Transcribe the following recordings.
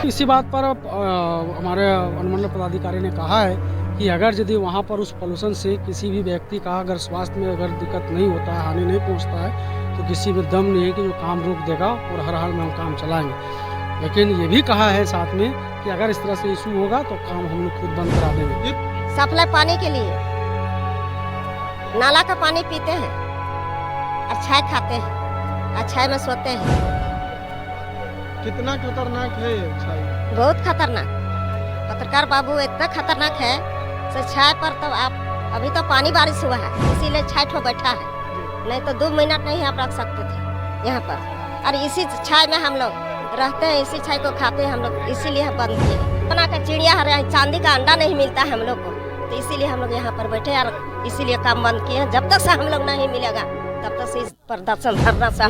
इसी बात पर हमारे अनुमंडल पदाधिकारी ने कहा है कि अगर यदि वहाँ पर उस पोल्यूशन से किसी भी व्यक्ति का अगर स्वास्थ्य में अगर दिक्कत नहीं होता है, हानि नहीं पहुँचता है, तो किसी में दम नहीं है कि जो काम रोक देगा और हर हाल में हम काम चलाएंगे। लेकिन ये भी कहा है साथ में कि अगर इस तरह से इशू होगा तो काम हम लोग खुद बंद करा देंगे। सप्लाई पानी के लिए नाला का पानी पीते हैं, अच्छा खाते हैं, अच्छा में सोते हैं। कितना खतरनाक है ये छाई? बहुत खतरनाक। पत्रकार बाबू इतना खतरनाक है से छाय पर तो आप अभी तो पानी बारिश हुआ है इसीलिए छाय ठो बैठा है, नहीं तो 2 मिनट नहीं आप रख सकते थे यहाँ पर। और इसी छाय में हम लोग रहते हैं, इसी छाय को खाते हैं हम लोग, इसीलिए बंद किए। बना का चिड़िया है, चांदी का अंडा नहीं मिलता है हम लोग को, तो इसीलिए हम लोग यहाँ पर बैठे और इसीलिए काम बंद किए हैं। जब तक से हम लोग नहीं मिलेगा तब तक से इस प्रदर्शन धरना से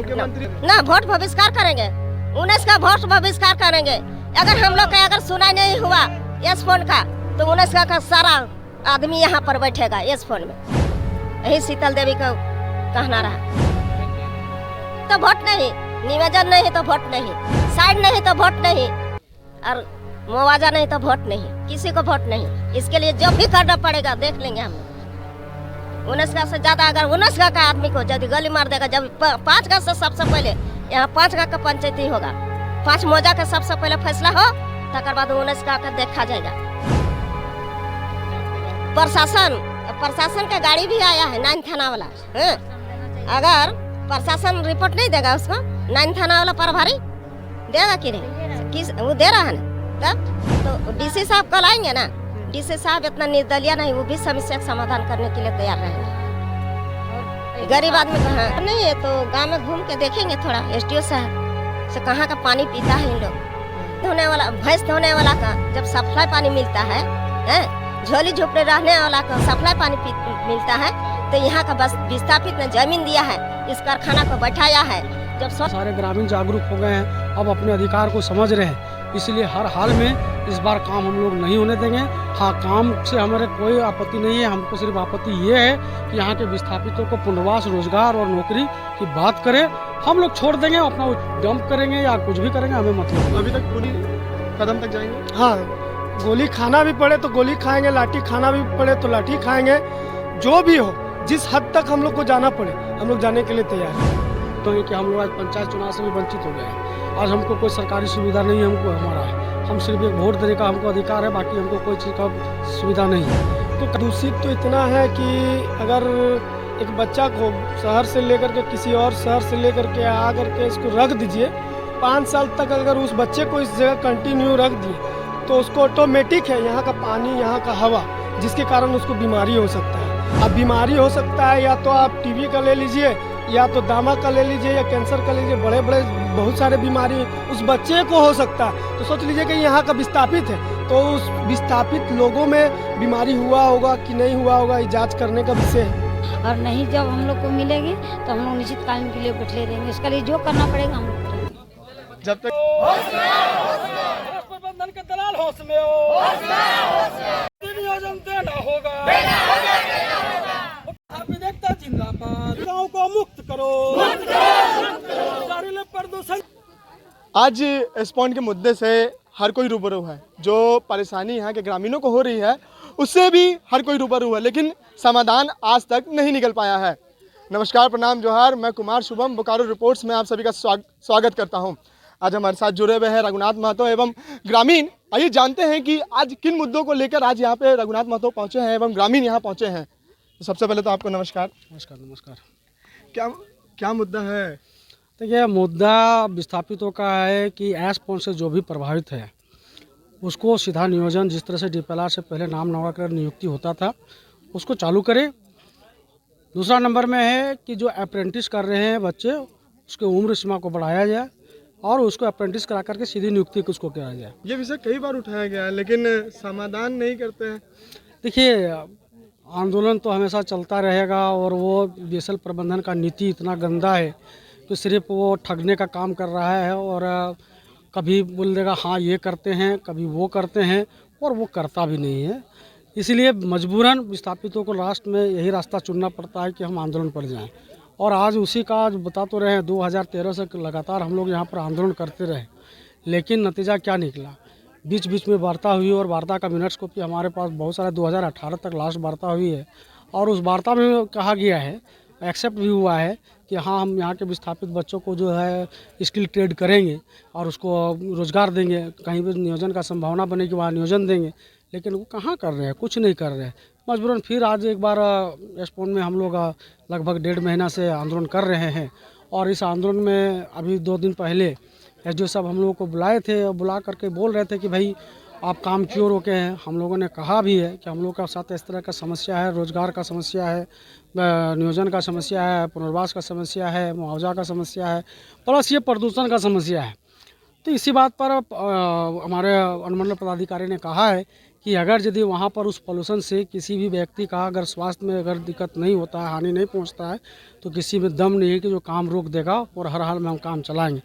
ना वोट बहिष्कार करेंगे, 19 का वोट बहिष्कार करेंगे। अगर हम लोग का अगर सुनाई नहीं हुआ इस फोन का तो 19 का सारा आदमी यहाँ पर बैठेगा इस फोन में। यही शीतल देवी का कहना रहा। तो वोट नहीं, निवेदन नहीं तो वोट नहीं, साइड नहीं तो वोट नहीं, और मुआवजा नहीं तो वोट नहीं, किसी को वोट नहीं। इसके लिए जो भी करना पड़ेगा देख लेंगे हम लोग। 19 से ज्यादा अगर 19 का आदमी को यदि गली मार देगा, जब 5 का से सबसे पहले यहाँ 5 का पंचायती होगा, 5 मौजा का सबसे पहले फैसला हो, तकर बाद 19 का देखा जाएगा। प्रशासन का गाड़ी भी आया है 9 थाना वाला। अगर प्रशासन रिपोर्ट नहीं देगा उसको, 9 थाना वाला प्रभारी देगा कि नहीं? किस वो दे रहा है ना, तब तो डीसी साहब कल आएंगे ना। डीसी साहब इतना निर्दलीय नहीं, वो भी समस्या का समाधान करने के लिए तैयार रहेंगे। गरीब आदमी कहाँ नहीं है तो गांव में घूम के देखेंगे थोड़ा, एसडीओ साहब से कहाँ का पानी पीता है इन लोग। धोने वाला भैंस धोने वाला का जब सप्लाई पानी मिलता है, झोली झोपड़े रहने वाला का सप्लाई पानी मिलता है, तो यहाँ का बस विस्थापित ने जमीन दिया है, इस कारखाना को बैठाया है। जब सारे ग्रामीण जागरूक हो गए हैं, अब अपने अधिकार को समझ रहे हैं, इसलिए हर हाल में इस बार काम हम लोग नहीं होने देंगे। हाँ, काम से हमारे कोई आपत्ति नहीं है, हमको सिर्फ आपत्ति ये है कि यहाँ के विस्थापितों को पुनर्वास, रोजगार और नौकरी की बात करें। हम लोग छोड़ देंगे, अपना डंप करेंगे या कुछ भी करेंगे, हमें मतलब। अभी तक पूरी कदम तक जाएंगे? हाँ, गोली खाना भी पड़े तो गोली खाएंगे, लाठी खाना भी पड़े तो लाठी खाएंगे, जो भी हो, जिस हद तक हम लोग को जाना पड़े हम लोग जाने के लिए तैयार हैं। तो ये कि हम लोग आज पंचायत चुनाव से भी वंचित हो गए हैं। आज हमको कोई सरकारी सुविधा नहीं है, हमको हमारा हम सिर्फ एक वोट देने का हमको अधिकार है, बाकी हमको कोई चीज़ का सुविधा नहीं है। तो दूषित तो इतना है कि अगर एक बच्चा को शहर से लेकर के किसी और शहर से लेकर के आ करके इसको रख दीजिए, 5 साल तक अगर उस बच्चे को इस जगह कंटिन्यू रख दिए तो उसको ऑटोमेटिक है यहाँ का पानी, यहाँ का हवा, जिसके कारण उसको बीमारी हो सकता है। अब बीमारी हो सकता है या तो आप टीबी का ले लीजिए, या तो दामा का ले लीजिए, या कैंसर का ले लीजिए, बड़े बड़े बहुत सारे बीमारी उस बच्चे को हो सकता है। तो सोच लीजिए कि यहाँ का विस्थापित है, तो उस विस्थापित लोगों में बीमारी हुआ होगा कि नहीं हुआ होगा, ये जांच करने का विषय है। और नहीं जब हम लोग को मिलेगी तो हम लोग निश्चित कालीन के लिए बैठे रहेंगे, उसके लिए जो करना पड़ेगा हम लोग करेंगे। जब तक प्रबंधन के दलाल होश में हो, नियोजन देना होगा, विधेयकता जिंदाबाद, गाँव को मुक्त करो, प्रदूषण। आज स्पॉन्ज के मुद्दे से हर कोई रूबरू है। जो परेशानी यहाँ के ग्रामीणों को हो रही है उससे भी हर कोई रूबरू है, लेकिन समाधान आज तक नहीं निकल पाया है। नमस्कार, प्रणाम, जोहार। मैं कुमार शुभम, बोकारो रिपोर्ट्स में आप सभी का स्वागत करता हूँ। आज हमारे साथ जुड़े हुए हैं रघुनाथ महतो एवं ग्रामीण। आइए जानते हैं कि आज किन मुद्दों को लेकर आज यहाँ पे रघुनाथ महतो पहुँचे हैं एवं ग्रामीण यहाँ पहुँचे हैं। तो सबसे पहले तो आपको नमस्कार। नमस्कार। क्या मुद्दा है? देखिए, मुद्दा विस्थापितों का है कि एसपॉन से जो भी प्रभावित है उसको सीधा नियोजन, जिस तरह से डीपीएलआर से पहले नाम नवाकर नियुक्ति होता था, उसको चालू करें। दूसरा नंबर में है कि जो अप्रेंटिस कर रहे हैं बच्चे, उसके उम्र सीमा को बढ़ाया जाए और उसको अप्रेंटिस करा करके सीधी नियुक्ति उसको किया जाए। ये विषय कई बार उठाया गया है लेकिन समाधान नहीं करते हैं। देखिए, आंदोलन तो हमेशा चलता रहेगा और वो बीएसएल प्रबंधन का नीति इतना गंदा है कि सिर्फ वो ठगने का काम कर रहा है और कभी बोल देगा हाँ ये करते हैं, कभी वो करते हैं, और वो करता भी नहीं है। इसलिए मजबूरन विस्थापितों को लास्ट में यही रास्ता चुनना पड़ता है कि हम आंदोलन पर जाएं। और आज उसी का आज बता तो रहे हैं, 2013 से लगातार हम लोग यहाँ पर आंदोलन करते रहे, लेकिन नतीजा क्या निकला? बीच बीच में वार्ता हुई और वार्ता का मिनट्स कॉपी हमारे पास बहुत सारा 2018 तक लास्ट वार्ता हुई है। और उस वार्ता में कहा गया है, एक्सेप्ट भी हुआ है कि हाँ हम यहाँ के विस्थापित बच्चों को जो है स्किल ट्रेड करेंगे और उसको रोज़गार देंगे, कहीं भी नियोजन का संभावना बने कि वहाँ नियोजन देंगे। लेकिन वो कहाँ कर रहे हैं, कुछ नहीं कर रहे हैं। मजबूरन फिर आज एक बार एस्पोन में हम लोग लगभग 1.5 महीना से आंदोलन कर रहे हैं। और इस आंदोलन में अभी 2 दिन पहले एसडीओ साहब हम लोगों को बुलाए थे और बुला करके बोल रहे थे कि भाई आप काम क्यों रोके हैं। हम लोगों ने कहा भी है कि हम लोग का साथ इस तरह का समस्या है, रोज़गार का समस्या है, नियोजन का समस्या है, पुनर्वास का समस्या है, मुआवजा का समस्या है, प्लस ये प्रदूषण का समस्या है। तो इसी बात पर हमारे अनुमंडल पदाधिकारी ने कहा है कि अगर यदि वहाँ पर उस पोल्यूशन से किसी भी व्यक्ति का अगर स्वास्थ्य में अगर दिक्कत नहीं होता है, हानि नहीं पहुँचता है, तो किसी में दम नहीं है कि जो काम रोक देगा और हर हाल में हम काम चलाएँगे।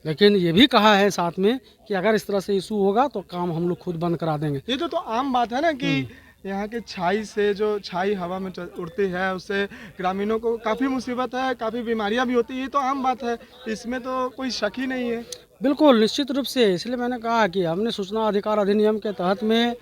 लेकिन ये भी कहा है साथ में कि अगर इस तरह से इशू होगा तो काम हम लोग खुद बंद करा देंगे। ये तो आम बात है ना कि यहाँ के छाई से जो छाई हवा में उड़ती है उससे ग्रामीणों को काफ़ी मुसीबत है, काफ़ी बीमारियाँ भी होती है। ये तो आम बात है, इसमें तो कोई शक ही नहीं है। बिल्कुल निश्चित रूप से, इसलिए मैंने कहा कि हमने सूचना अधिकार अधिनियम के तहत में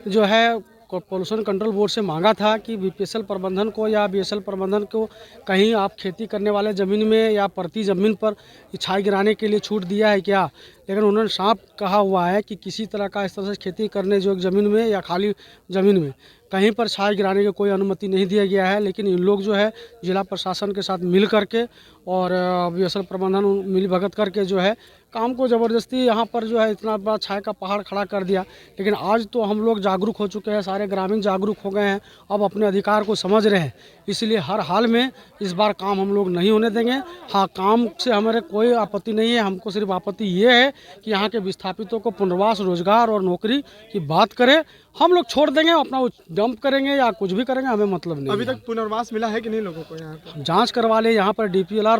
जो है पोल्यूशन कंट्रोल बोर्ड से मांगा था कि बीपीएसएल प्रबंधन को या बीएसएल प्रबंधन को कहीं आप खेती करने वाले ज़मीन में या प्रति ज़मीन पर छाई गिराने के लिए छूट दिया है क्या। लेकिन उन्होंने साफ कहा हुआ है कि किसी तरह का इस तरह से खेती करने जो ज़मीन में या खाली ज़मीन में कहीं पर छाई गिराने की कोई अनुमति नहीं दिया गया है। लेकिन इन लोग जो है जिला प्रशासन के साथ मिल करके और बीएसएल प्रबंधन मिल भगत करके जो है काम को ज़बरदस्ती यहाँ पर जो है इतना बड़ा छाई का पहाड़ खड़ा कर दिया। लेकिन आज तो हम लोग जागरूक हो चुके हैं, सारे ग्रामीण जागरूक हो गए हैं, अब अपने अधिकार को समझ रहे हैं। इसलिए हर हाल में इस बार काम हम लोग नहीं होने देंगे। हाँ, काम से हमारे कोई आपत्ति नहीं है, हमको सिर्फ आपत्ति ये है कि यहाँ के विस्थापितों को पुनर्वास, रोजगार और नौकरी की बात करें। हम लोग छोड़ देंगे, अपना डंप करेंगे या कुछ भी करेंगे, हमें मतलब नहीं। अभी तक पुनर्वास मिला है कि नहीं लोगों को? यहाँ पर जांच करवा ले, यहाँ पर डीपीएलआर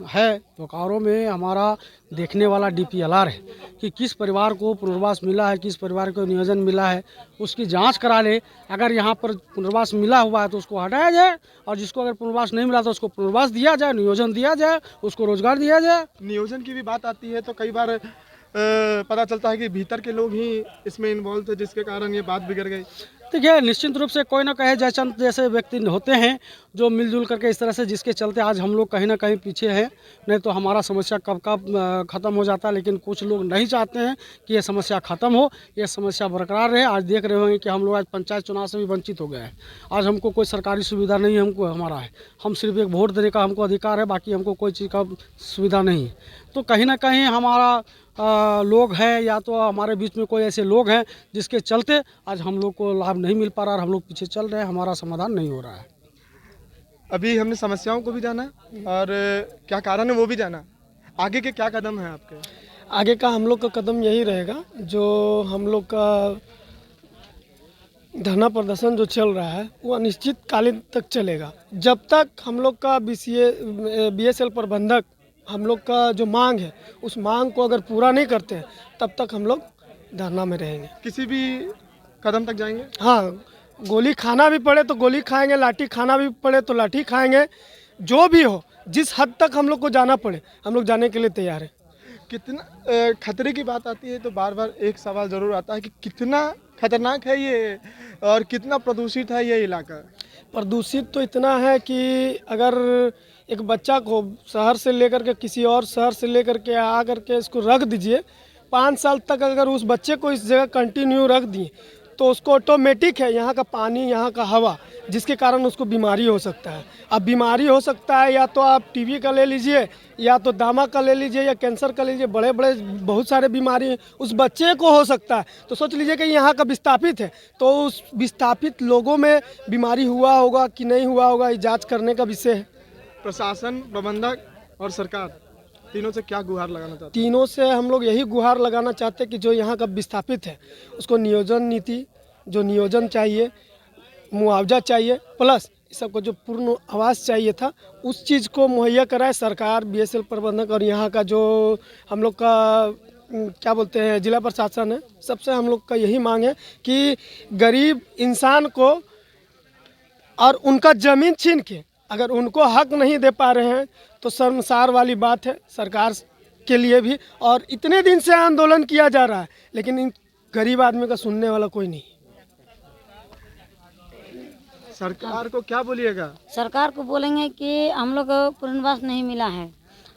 है, बोकारो में हमारा देखने वाला डीपीएलआर है कि किस परिवार को पुनर्वास मिला है, किस परिवार को नियोजन मिला है, उसकी जांच करा ले। अगर यहाँ पर पुनर्वास मिला हुआ है तो उसको हटाया जाए, और जिसको अगर पुनर्वास नहीं मिला तो उसको पुनर्वास दिया जाए, नियोजन दिया जाए, उसको रोजगार दिया जाए। नियोजन की भी बात आती है तो कई बार पता चलता है कि भीतर के लोग ही इसमें इन्वॉल्व थे, जिसके कारण ये बात बिगड़ गई। देखिए, निश्चित रूप से कोई ना कहे जयचंद जैसे व्यक्ति होते हैं जो मिलजुल करके इस तरह से, जिसके चलते आज हम लोग कहीं ना कहीं पीछे हैं। नहीं तो हमारा समस्या कब कब ख़त्म हो जाता। लेकिन कुछ लोग नहीं चाहते हैं कि ये समस्या ख़त्म हो, ये समस्या बरकरार रहे। आज देख रहे होंगे कि हम लोग आज पंचायत चुनाव से भी वंचित हो गए हैं। आज हमको कोई सरकारी सुविधा नहीं हमको हमारा है, हम सिर्फ एक वोट देने का हमको अधिकार है, बाकी हमको कोई चीज़ का सुविधा नहीं है। तो कहीं ना कहीं हमारा लोग हैं या तो हमारे बीच में कोई ऐसे लोग हैं जिसके चलते आज हम लोग को लाभ नहीं मिल पा रहा और हम लोग पीछे चल रहे हैं, हमारा समाधान नहीं हो रहा है। अभी हमने समस्याओं को भी जाना और क्या कारण है वो भी जाना। आगे के क्या कदम है आपके? आगे का हम लोग का कदम यही रहेगा, जो हम लोग का धरना प्रदर्शन जो चल रहा है वो अनिश्चितकालीन तक चलेगा। जब तक हम लोग का बीएसएल प्रबंधक हम लोग का जो मांग है उस मांग को अगर पूरा नहीं करते हैं तब तक हम लोग धरना में रहेंगे। किसी भी कदम तक जाएंगे? हाँ, गोली खाना भी पड़े तो गोली खाएंगे, लाठी खाना भी पड़े तो लाठी खाएंगे, जो भी हो, जिस हद तक हम लोग को जाना पड़े हम लोग जाने के लिए तैयार हैं। कितना खतरे की बात आती है तो बार बार एक सवाल ज़रूर आता है कि कितना खतरनाक है ये और कितना प्रदूषित है ये इलाका? प्रदूषित तो इतना है कि अगर एक बच्चा को शहर से लेकर के किसी और शहर से लेकर के आ करके इसको रख दीजिए, 5 साल तक अगर उस बच्चे को इस जगह कंटिन्यू रख दिए तो उसको ऑटोमेटिक है यहाँ का पानी, यहाँ का हवा, जिसके कारण उसको बीमारी हो सकता है। अब बीमारी हो सकता है या तो आप टीबी का ले लीजिए, या तो दामा का ले लीजिए, या कैंसर का लीजिए, बड़े बड़े बहुत सारे बीमारी उस बच्चे को हो सकता है। तो सोच लीजिए कि यहाँ का विस्थापित है तो उस विस्थापित लोगों में बीमारी हुआ होगा कि नहीं हुआ होगा, ये जाँच करने का विषय है। प्रशासन, प्रबंधक और सरकार तीनों से क्या गुहार लगाना चाहते हैं? तीनों से हम लोग यही गुहार लगाना चाहते हैं कि जो यहाँ का विस्थापित है उसको नियोजन नीति, जो नियोजन चाहिए, मुआवजा चाहिए, प्लस इस सबको जो पूर्ण आवास चाहिए था उस चीज़ को मुहैया कराए सरकार, बीएसएल प्रबंधक और यहाँ का जो हम लोग का क्या बोलते हैं जिला प्रशासन है। सबसे हम लोग का यही मांग है कि गरीब इंसान को और उनका ज़मीन छीन के अगर उनको हक नहीं दे पा रहे हैं तो शर्मसार वाली बात है सरकार के लिए भी। और इतने दिन से आंदोलन किया जा रहा है लेकिन गरीब आदमी का सुनने वाला कोई नहीं। सरकार को क्या बोलिएगा? सरकार को बोलेंगे कि हम लोग को पुनर्वास नहीं मिला है,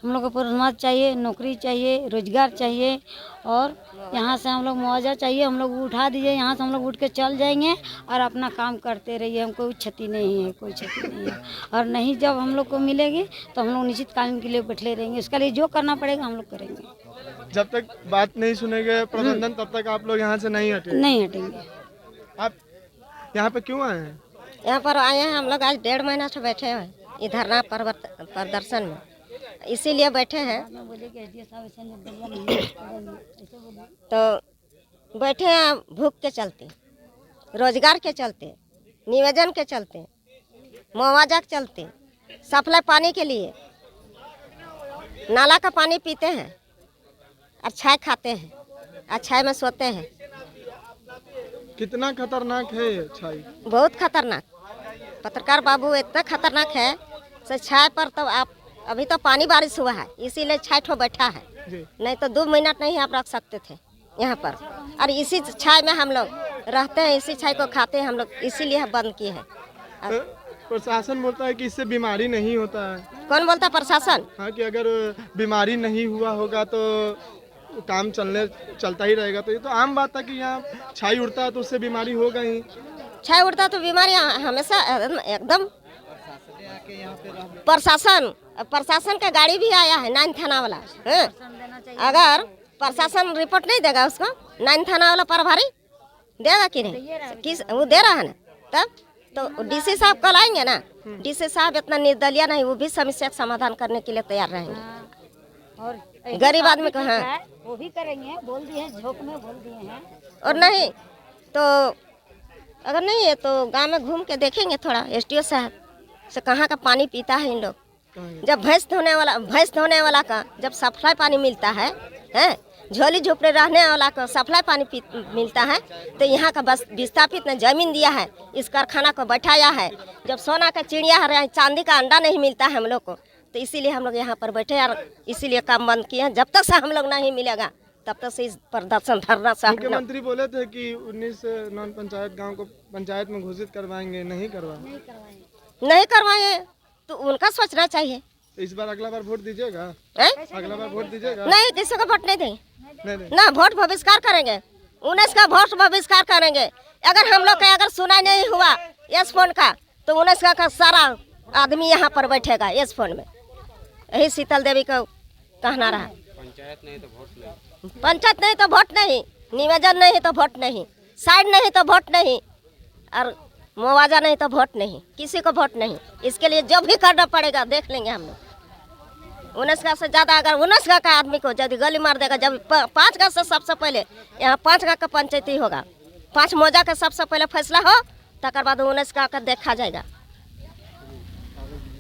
हम लोग को पुनर्वास चाहिए, नौकरी चाहिए, रोजगार चाहिए और यहाँ से हम लोग मुआवजा चाहिए। हम लोग उठा दीजिए, यहाँ से हम लोग उठ के चल जाएंगे और अपना काम करते रहिए, हमको कोई क्षति नहीं है, कोई क्षति नहीं है। और नहीं जब हम लोग को मिलेगी तो हम लोग निश्चित कालीन के लिए बैठे रहेंगे, उसके लिए जो करना पड़ेगा हम लोग करेंगे। जब तक बात नहीं सुनेंगे प्रबंधन तब तक आप लोग यहाँ से नहीं हटेंगे? नहीं हटेंगे। आप यहाँ पे क्यों आए हैं? यहाँ पर आए हैं हम लोग आज 1.5 महीना से बैठे हैं ये धरना प्रदर्शन में, इसीलिए बैठे हैं। तो बैठे हैं भूख के चलते, रोजगार के चलते, निवेदन के चलते, मुआवजा के चलते, सप्लाई पानी के लिए। नाला का पानी पीते हैं और छाय खाते हैं और छाय में सोते हैं। कितना खतरनाक है ये छाई? बहुत खतरनाक पत्रकार बाबू, इतना खतरनाक है से छाय पर तो आप अभी तो पानी बारिश हुआ है इसीलिए छाय ठो बैठा है, जी। नहीं तो 2 मिनट नहीं आप रख सकते थे यहाँ पर। और इसी छाय में हम लोग रहते हैं, इसी छाय को खाते हैं हम लोग, इसीलिए बंद किए हैं। तो प्रशासन बोलता है कि इससे बीमारी नहीं होता है। कौन बोलता है? प्रशासन। हाँ, कि अगर बीमारी नहीं हुआ होगा तो काम चलता ही रहेगा। तो ये तो आम बात है कि यहाँ छाई उड़ता है तो उससे बीमारी होगा ही। छाय उड़ता तो बीमारी हमेशा एकदम। प्रशासन का गाड़ी भी आया है 9 थाना वाला है। अगर प्रशासन रिपोर्ट नहीं देगा उसको, 9 थाना वाला प्रभारी देगा कि नहीं? किस वो दे रहा है ना। तब तो डीसी साहब कल आएंगे ना, डीसी साहब इतना निर्दलीय नहीं, वो भी समस्या का समाधान करने के लिए तैयार रहेंगे। और गरीब आदमी को हाँ वो भी करेंगे, बोल दिए हैं, झोंक में बोल दिए हैं। और नहीं तो अगर नहीं है तो गांव में घूम के देखेंगे थोड़ा एसडीओ साहब से कहाँ का पानी पीता है इन लोग। जब भैंस धोने वाला का जब सप्लाई पानी मिलता है, झोली झोपड़े रहने वाला को सप्लाई पानी मिलता है, तो यहाँ का बस विस्थापित ने जमीन दिया है, इस कारखाना को बैठाया है। जब सोना का चिड़िया है, चांदी का अंडा नहीं मिलता है हम लोग को, तो इसीलिए हम लोग यहाँ पर बैठे और इसीलिए काम बंद किए हैं। जब तक से हम लोग नहीं मिलेगा तब तक से इस प्रदर्शन धरना से मुख्यमंत्री बोले थे कि 19 नॉन पंचायत गांव को पंचायत में घोषित करवाएंगे, नहीं करवाए तो उनका सोचना चाहिए। तो इस बार अगला बार वोट दीजिएगा? अगला बार वोट दीजिएगा? नहीं, किसी को वोट नहीं देंगे नहीं। ना, वोट बहिष्कार करेंगे। 19 का वोट बहिष्कार करेंगे। अगर हम लोग का अगर सुनाई नहीं हुआ इस फोन का तो 19 का सारा आदमी यहाँ पर बैठेगा इस फोन में। यही शीतल देवी का कहना रहा। पंचायत नहीं तो वोट नहीं, निवेदन नहीं तो वोट नहीं, साइड नहीं तो वोट नहीं, और मुआवजा नहीं तो वोट नहीं, किसी को वोट नहीं। इसके लिए जो भी करना पड़ेगा देख लेंगे हम लोग। 19 का से ज़्यादा अगर 19 का आदमी को यदि गली मार देगा, जब 5 का से सबसे पहले यहाँ 5 का पंचायती होगा, 5 मौजा का सबसे पहले फैसला हो, तकर बाद 19 का देखा जाएगा।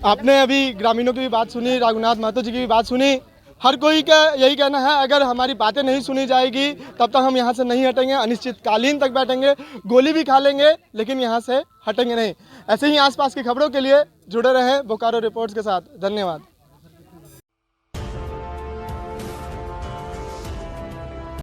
आपने अभी ग्रामीणों की भी बात सुनी, रघुनाथ महतो जी की भी बात सुनी। हर कोई का यही कहना है, अगर हमारी बातें नहीं सुनी जाएगी तब तक हम यहाँ से नहीं हटेंगे, अनिश्चितकालीन तक बैठेंगे, गोली भी खा लेंगे लेकिन यहाँ से हटेंगे नहीं। ऐसे ही आसपास की खबरों के लिए जुड़े रहें बोकारो रिपोर्ट्स के साथ। धन्यवाद।